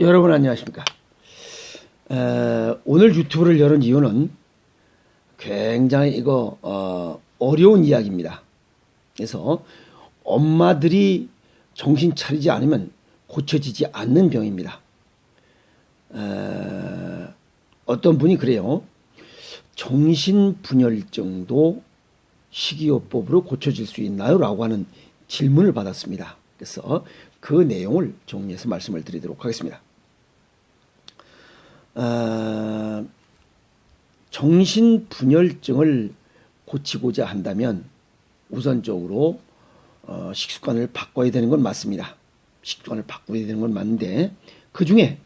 여러분 안녕하십니까. 오늘 유튜브를 여는 이유는 굉장히 어려운 이야기입니다. 그래서 엄마들이 정신 차리지 않으면 고쳐지지 않는 병입니다. 어떤 분이 그래요. 정신분열증도 식이요법으로 고쳐질 수 있나요? 라고 하는 질문을 받았습니다. 그래서 그 내용을 정리해서 말씀을 드리도록 하겠습니다. 정신분열증을 고치고자 한다면 우선적으로 식습관을 바꿔야 되는 건 맞습니다. 식습관을 바꿔야 되는 건 맞는데 그 중에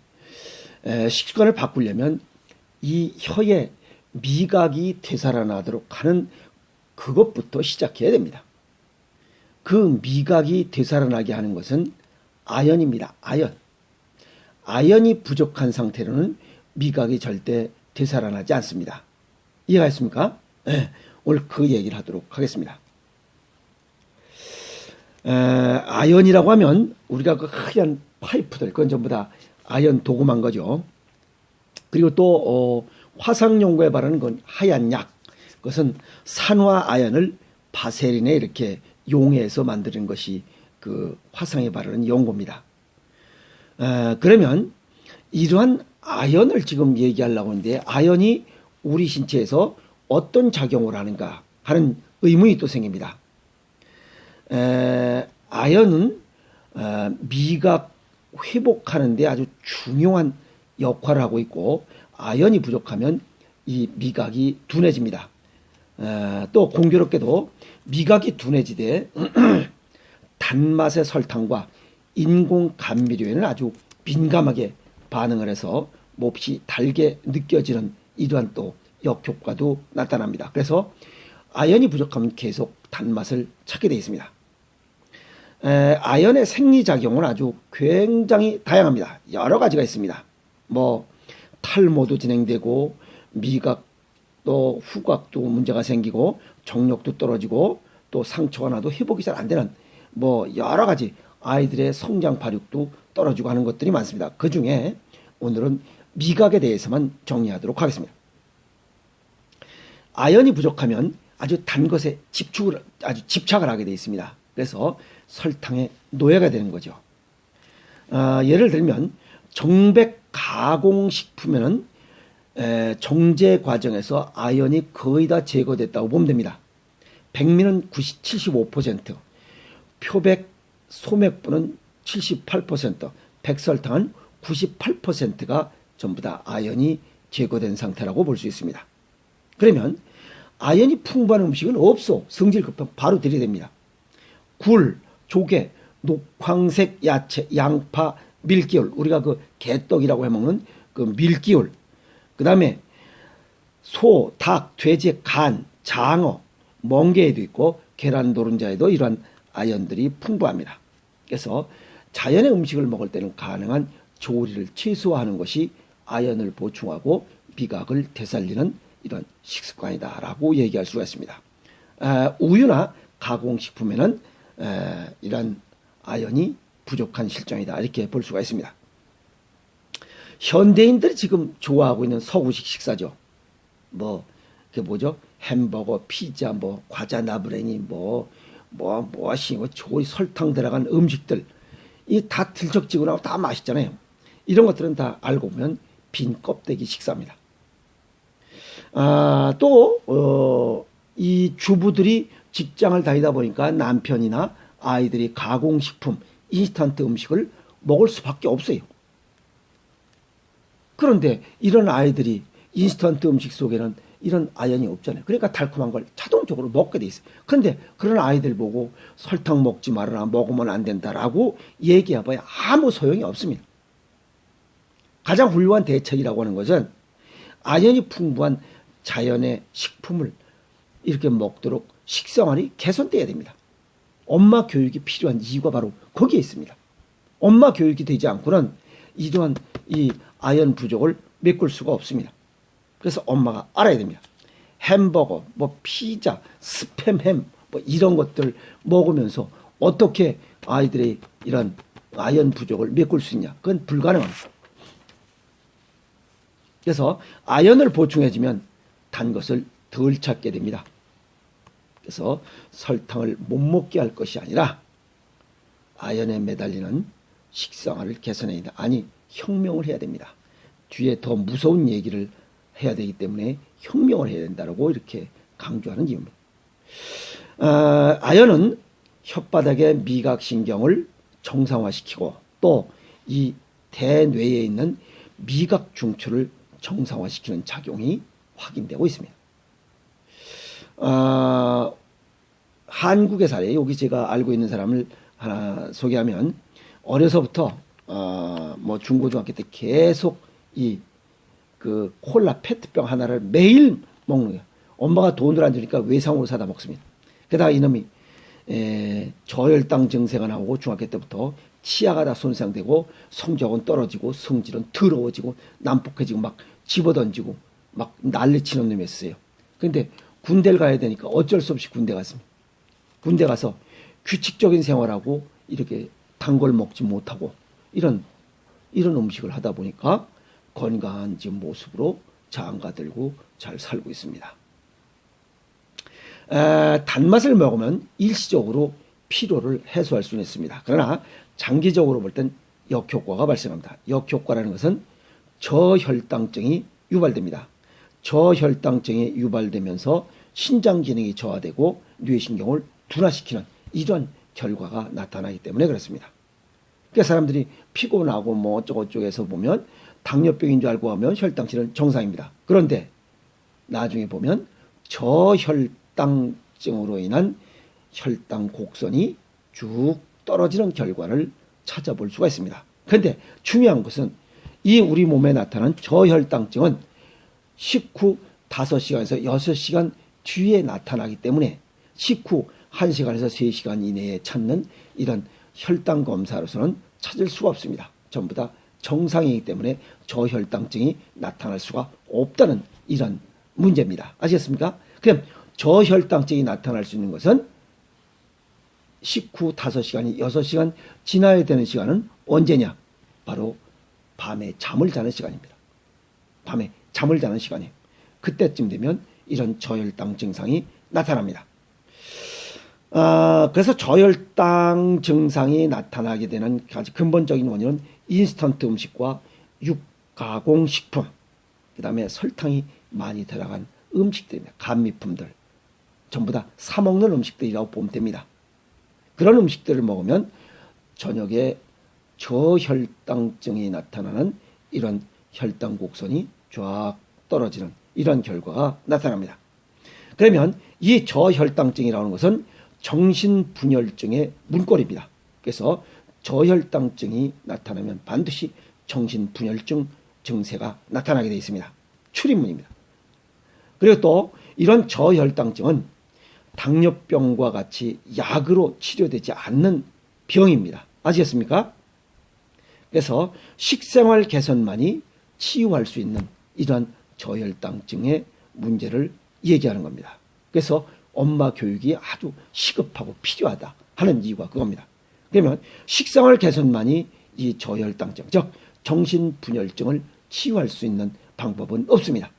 식습관을 바꾸려면 이 혀에 미각이 되살아나도록 하는 그것부터 시작해야 됩니다. 그 미각이 되살아나게 하는 것은 아연입니다. 아연이 부족한 상태로는 미각이 절대 되살아나지 않습니다. 이해가 있습니까? 네, 오늘 그 얘기를 하도록 하겠습니다. 아연이라고 하면 우리가 그 하얀 파이프들, 그건 전부 다 아연 도금한 거죠. 그리고 또 화상 연고에 바르는 건 하얀 약, 그것은 산화 아연을 바세린에 이렇게 용해서 만드는 것이 그 화상에 바르는 연고입니다. 그러면 이러한 아연을 지금 얘기하려고 하는데 아연이 우리 신체에서 어떤 작용을 하는가 하는 의문이 또 생깁니다. 아연은 미각 회복하는 데 아주 중요한 역할을 하고 있고 아연이 부족하면 이 미각이 둔해집니다. 또 공교롭게도 미각이 둔해지되 단맛의 설탕과 인공 감미료에는 아주 민감하게 반응을 해서 몹시 달게 느껴지는 이러한 또 역효과도 나타납니다. 그래서 아연이 부족하면 계속 단맛을 찾게 되어 있습니다. 아연의 생리작용은 아주 굉장히 다양합니다. 여러 가지가 있습니다. 탈모도 진행되고 미각 또 후각도 문제가 생기고 정력도 떨어지고 또 상처가 나도 회복이 잘 안 되는 여러 가지 아이들의 성장 발육도 떨어지고 하는 것들이 많습니다. 그 중에 오늘은 미각에 대해서만 정리하도록 하겠습니다. 아연이 부족하면 아주 단 것에 집착을 하게 되어 있습니다. 그래서 설탕의 노예가 되는 거죠. 예를 들면 정백 가공식품에는 정제 과정에서 아연이 거의 다 제거됐다고 보면 됩니다. 백미는 75%, 표백 소맥분은 78%, 백설탕은 98%가 전부 다 아연이 제거된 상태라고 볼 수 있습니다. 그러면 아연이 풍부한 음식은 없어. 성질 급하면 바로 들이댑니다. 굴, 조개, 녹황색 야채, 양파, 밀기울, 우리가 그 개떡이라고 해먹는 그 밀기울, 그 다음에 소, 닭, 돼지, 간, 장어, 멍게에도 있고 계란 노른자에도 이러한 아연들이 풍부합니다. 그래서 자연의 음식을 먹을 때는 가능한 조리를 최소화하는 것이 아연을 보충하고 미각을 되살리는 이런 식습관이다라고 얘기할 수가 있습니다. 우유나 가공식품에는 이런 아연이 부족한 실정이다 이렇게 볼 수가 있습니다. 현대인들이 지금 좋아하고 있는 서구식 식사죠. 그게 뭐죠? 햄버거, 피자, 과자 나부랭이, 조리 설탕 들어간 음식들, 이 다 들쩍지근하고 다 맛있잖아요. 이런 것들은 다 알고 보면 빈 껍데기 식사입니다. 이 주부들이 직장을 다니다 보니까 남편이나 아이들이 가공식품, 인스턴트 음식을 먹을 수밖에 없어요. 그런데 이런 아이들이 인스턴트 음식 속에는 이런 아연이 없잖아요. 그러니까 달콤한 걸 자동적으로 먹게 돼 있어요. 그런데 그런 아이들 보고 설탕 먹지 말아라, 먹으면 안 된다라고 얘기해봐야 아무 소용이 없습니다. 가장 훌륭한 대책이라고 하는 것은 아연이 풍부한 자연의 식품을 이렇게 먹도록 식생활이 개선돼야 됩니다. 엄마 교육이 필요한 이유가 바로 거기에 있습니다. 엄마 교육이 되지 않고는 이러한 이 아연 부족을 메꿀 수가 없습니다. 그래서 엄마가 알아야 됩니다. 햄버거, 피자, 스팸 이런 것들 먹으면서 어떻게 아이들의 이런 아연 부족을 메꿀 수 있냐? 그건 불가능합니다. 그래서 아연을 보충해주면 단 것을 덜 찾게 됩니다. 그래서 설탕을 못 먹게 할 것이 아니라 아연에 매달리는 식생활을 개선해야 된다. 아니, 혁명을 해야 됩니다. 뒤에 더 무서운 얘기를 해야 되기 때문에 혁명을 해야 된다고 이렇게 강조하는 이유입니다. 아연은 혓바닥의 미각신경을 정상화시키고 또 이 대뇌에 있는 미각중추를 정상화시키는 작용이 확인되고 있습니다. 한국의 사례, 여기 제가 알고 있는 사람을 하나 소개하면, 어려서부터 뭐 중고등학교 때 계속 그 콜라 페트병 하나를 매일 먹는 거예요. 엄마가 돈을 안 주니까 외상으로 사다 먹습니다. 게다가 이놈이 저혈당 증세가 나오고 중학교 때부터 치아가 다 손상되고 성적은 떨어지고 성질은 더러워지고 난폭해지고 막 집어던지고 막 난리치는 놈이었어요. 그런데 군대를 가야 되니까 어쩔 수 없이 군대 갔습니다. 군대 가서 규칙적인 생활하고 이렇게 단 걸 먹지 못하고 이런 음식을 하다 보니까 건강한 지금 모습으로 장가 들고 잘 살고 있습니다. 단맛을 먹으면 일시적으로 피로를 해소할 수는 있습니다. 그러나 장기적으로 볼 땐 역효과가 발생합니다. 역효과라는 것은 저혈당증이 유발됩니다. 저혈당증이 유발되면서 신장 기능이 저하되고 뇌신경을 둔화시키는 이런 결과가 나타나기 때문에 그렇습니다. 그러니까 사람들이 피곤하고 뭐 어쩌고저쩌고 해서 보면 당뇨병인 줄 알고 하면 혈당치는 정상입니다. 그런데 나중에 보면 저혈당증으로 인한 혈당 곡선이 쭉 떨어지는 결과를 찾아볼 수가 있습니다. 그런데 중요한 것은 이 우리 몸에 나타난 저혈당증은 식후 5시간에서 6시간 뒤에 나타나기 때문에 식후 1시간에서 3시간 이내에 찾는 이런 혈당 검사로서는 찾을 수가 없습니다. 전부 다 정상이기 때문에 저혈당증이 나타날 수가 없다는 이런 문제입니다. 아시겠습니까? 그럼 저혈당증이 나타날 수 있는 것은 식후 5시간이 6시간 지나야 되는 시간은 언제냐? 바로 밤에 잠을 자는 시간입니다. 밤에 잠을 자는 시간이에요. 그때쯤 되면 이런 저혈당 증상이 나타납니다. 그래서 저혈당 증상이 나타나게 되는 가장 근본적인 원인은 인스턴트 음식과 육가공식품, 그 다음에 설탕이 많이 들어간 음식들입니다. 감미품들, 전부 다 사먹는 음식들이라고 보면 됩니다. 그런 음식들을 먹으면 저녁에 저혈당증이 나타나는 이런 혈당 곡선이 쫙 떨어지는 이런 결과가 나타납니다. 그러면 이 저혈당증이라는 것은 정신분열증의 문고리입니다. 그래서 저혈당증이 나타나면 반드시 정신분열증 증세가 나타나게 되어 있습니다. 출입문입니다. 그리고 또 이런 저혈당증은 당뇨병과 같이 약으로 치료되지 않는 병입니다. 아시겠습니까? 그래서 식생활 개선만이 치유할 수 있는 이러한 저혈당증의 문제를 얘기하는 겁니다. 그래서 엄마 교육이 아주 시급하고 필요하다 하는 이유가 그겁니다. 그러면 식생활 개선만이 이 저혈당증, 즉 정신분열증을 치유할 수 있는 방법은 없습니다.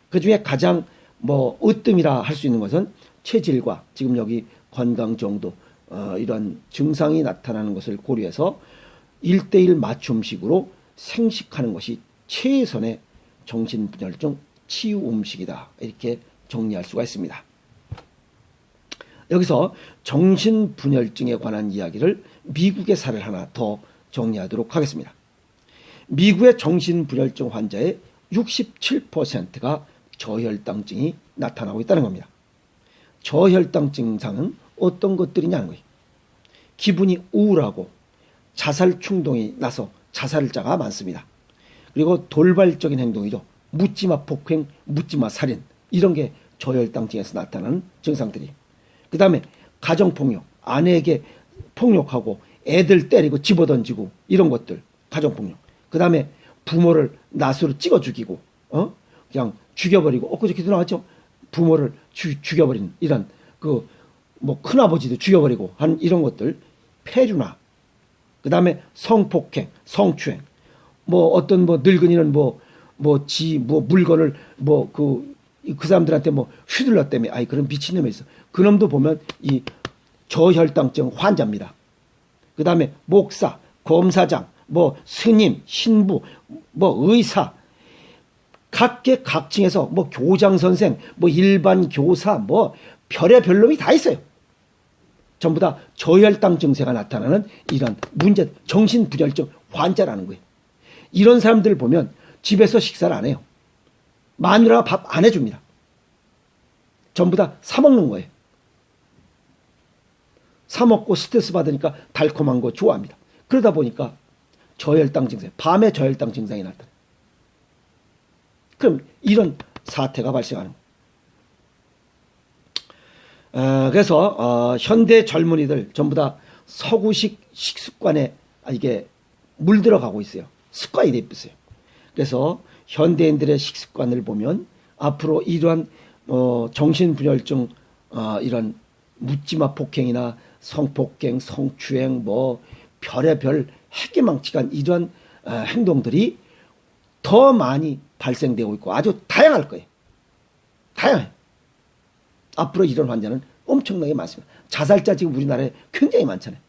그 중에 가장 으뜸이라 할 수 있는 것은 체질과 지금 여기 건강 정도 이런 증상이 나타나는 것을 고려해서 1:1 맞춤식으로 생식하는 것이 최선의 정신분열증 치유 음식이다. 이렇게 정리할 수가 있습니다. 여기서 정신분열증에 관한 이야기를 미국의 사례를 하나 더 정리하도록 하겠습니다. 미국의 정신분열증 환자의 67%가 저혈당증이 나타나고 있다는 겁니다. 저혈당 증상은 어떤 것들이냐는 거예요. 기분이 우울하고 자살 충동이 나서 자살자가 많습니다. 그리고 돌발적인 행동이죠. 묻지마 폭행, 묻지마 살인, 이런 게 저혈당증에서 나타나는 증상들이. 그 다음에 가정폭력, 아내에게 폭력하고 애들 때리고 집어던지고 이런 것들, 가정폭력. 그 다음에 부모를 낫으로 찍어 죽이고 그냥 죽여버리고, 엊그저께도 나왔죠. 부모를 죽여버린 이런 큰아버지도 죽여버리고 하는 이런 것들, 폐류나, 그 다음에 성폭행, 성추행, 어떤 늙은이는 물건을 그 사람들한테 휘둘렀다며. 아이, 그런 미친놈이 있어. 그놈도 보면 이 저혈당증 환자입니다. 그 다음에 목사, 검사장, 스님, 신부, 의사, 각계 각층에서 교장 선생, 일반 교사, 별의 놈이 다 있어요. 전부 다 저혈당 증세가 나타나는 이런 문제, 정신분열증 환자라는 거예요. 이런 사람들 보면 집에서 식사를 안 해요. 마누라가 밥 안 해줍니다. 전부 다 사먹는 거예요. 사먹고 스트레스 받으니까 달콤한 거 좋아합니다. 그러다 보니까 저혈당 증세, 밤에 저혈당 증상이 나타나요. 그럼 이런 사태가 발생하는 거예요. 그래서 현대 젊은이들 전부 다 서구식 식습관에 이게 물들어가고 있어요. 습관이 되어 있어요. 그래서 현대인들의 식습관을 보면 앞으로 이러한 정신분열증, 이런 묻지마 폭행이나 성폭행, 성추행, 별의별 해괴망측한 이러한 행동들이 더 많이 발생되고 있고 아주 다양할 거예요. 다양해요. 앞으로 이런 환자는 엄청나게 많습니다. 자살자 지금 우리나라에 굉장히 많잖아요.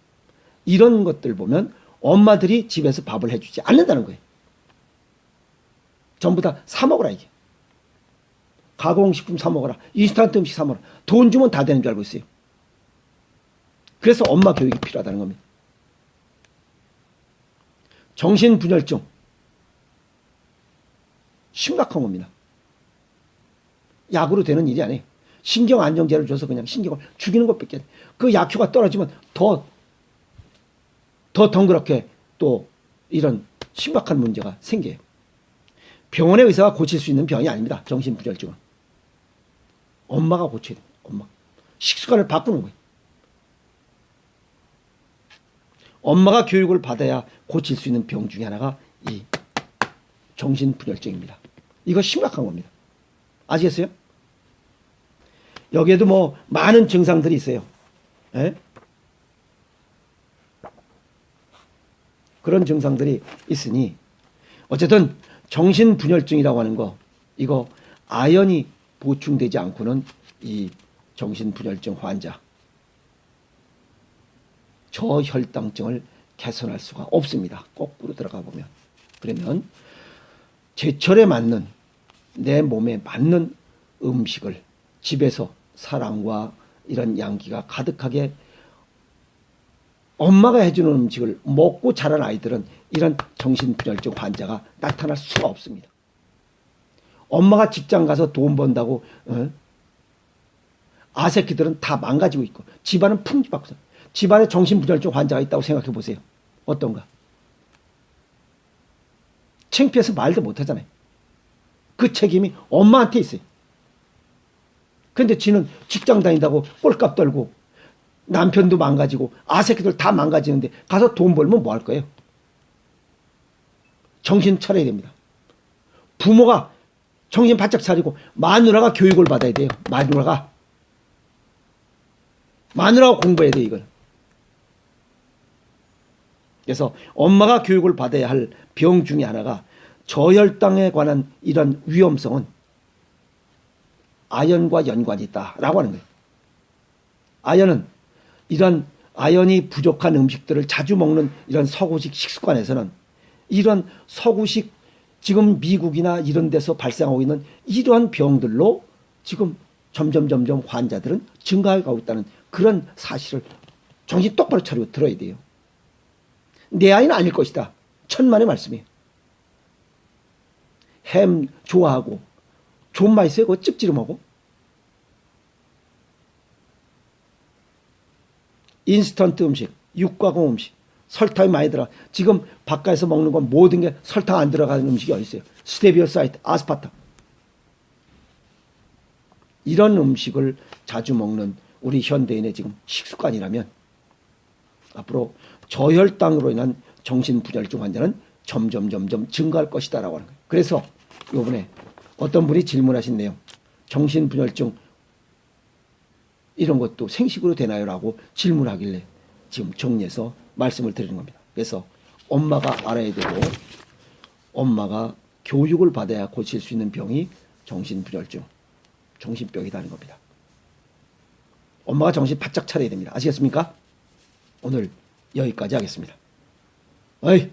이런 것들 보면 엄마들이 집에서 밥을 해주지 않는다는 거예요. 전부 다 사 먹으라 이게. 가공식품 사 먹어라. 인스턴트 음식 사 먹어라. 돈 주면 다 되는 줄 알고 있어요. 그래서 엄마 교육이 필요하다는 겁니다. 정신분열증 심각한 겁니다. 약으로 되는 일이 아니에요. 신경안정제를 줘서 그냥 신경을 죽이는 것밖에 안 돼요. 그 약효가 떨어지면 더 덩그렇게 또 이런 심각한 문제가 생겨요. 병원의 의사가 고칠 수 있는 병이 아닙니다. 정신분열증은. 엄마가 고쳐야 돼요. 엄마. 식습관을 바꾸는 거예요. 엄마가 교육을 받아야 고칠 수 있는 병 중에 하나가 이 정신분열증입니다. 이거 심각한 겁니다. 아시겠어요? 여기에도 많은 증상들이 있어요. 에? 그런 증상들이 있으니 어쨌든 정신분열증이라고 하는 거, 이거 아연이 보충되지 않고는 이 정신분열증 환자, 저혈당증을 개선할 수가 없습니다. 거꾸로 들어가 보면. 그러면 제철에 맞는, 내 몸에 맞는 음식을 집에서 사랑과 이런 양기가 가득하게 엄마가 해주는 음식을 먹고 자란 아이들은 이런 정신분열증 환자가 나타날 수가 없습니다. 엄마가 직장 가서 돈 번다고 아새끼들은 다 망가지고 있고 집안은 풍지박고 있어요. 집안에 정신분열증 환자가 있다고 생각해 보세요. 어떤가? 창피해서 말도 못하잖아요. 그 책임이 엄마한테 있어요. 근데 지는 직장 다닌다고 꼴값 떨고 남편도 망가지고 아새끼들 다 망가지는데 가서 돈 벌면 뭐 할 거예요? 정신 차려야 됩니다. 부모가 정신 바짝 차리고 마누라가 교육을 받아야 돼요. 마누라가 공부해야 돼요. 이걸. 그래서 엄마가 교육을 받아야 할 병 중에 하나가 저혈당에 관한 이런 위험성은 아연과 연관이 있다라고 하는 거예요. 아연은 이런 아연이 부족한 음식들을 자주 먹는 이런 서구식 식습관에서는 이런 서구식 지금 미국이나 이런 데서 발생하고 있는 이러한 병들로 지금 점점 환자들은 증가해 가고 있다는 그런 사실을 정신 똑바로 차리고 들어야 돼요. 내 아이는 아닐 것이다. 천만의 말씀이에요. 햄 좋아하고 좀 맛있어요. 그거 찝찝하고. 인스턴트 음식, 육가공 음식, 설탕이 많이 들어가. 지금 바깥에서 먹는 건 모든 게 설탕 안 들어가는 음식이 어디 있어요. 스테비오사이트, 아스파탐. 이런 음식을 자주 먹는 우리 현대인의 지금 식습관이라면 앞으로 저혈당으로 인한 정신분열증 환자는 점점 증가할 것이다라고 하는 거예요. 그래서 이번에 어떤 분이 질문하신 내용, 정신분열증 이런 것도 생식으로 되나요? 라고 질문하길래 지금 정리해서 말씀을 드리는 겁니다. 그래서 엄마가 알아야 되고 엄마가 교육을 받아야 고칠 수 있는 병이 정신분열증, 정신병이라는 겁니다. 엄마가 정신 바짝 차려야 됩니다. 아시겠습니까? 오늘 여기까지 하겠습니다. 어이!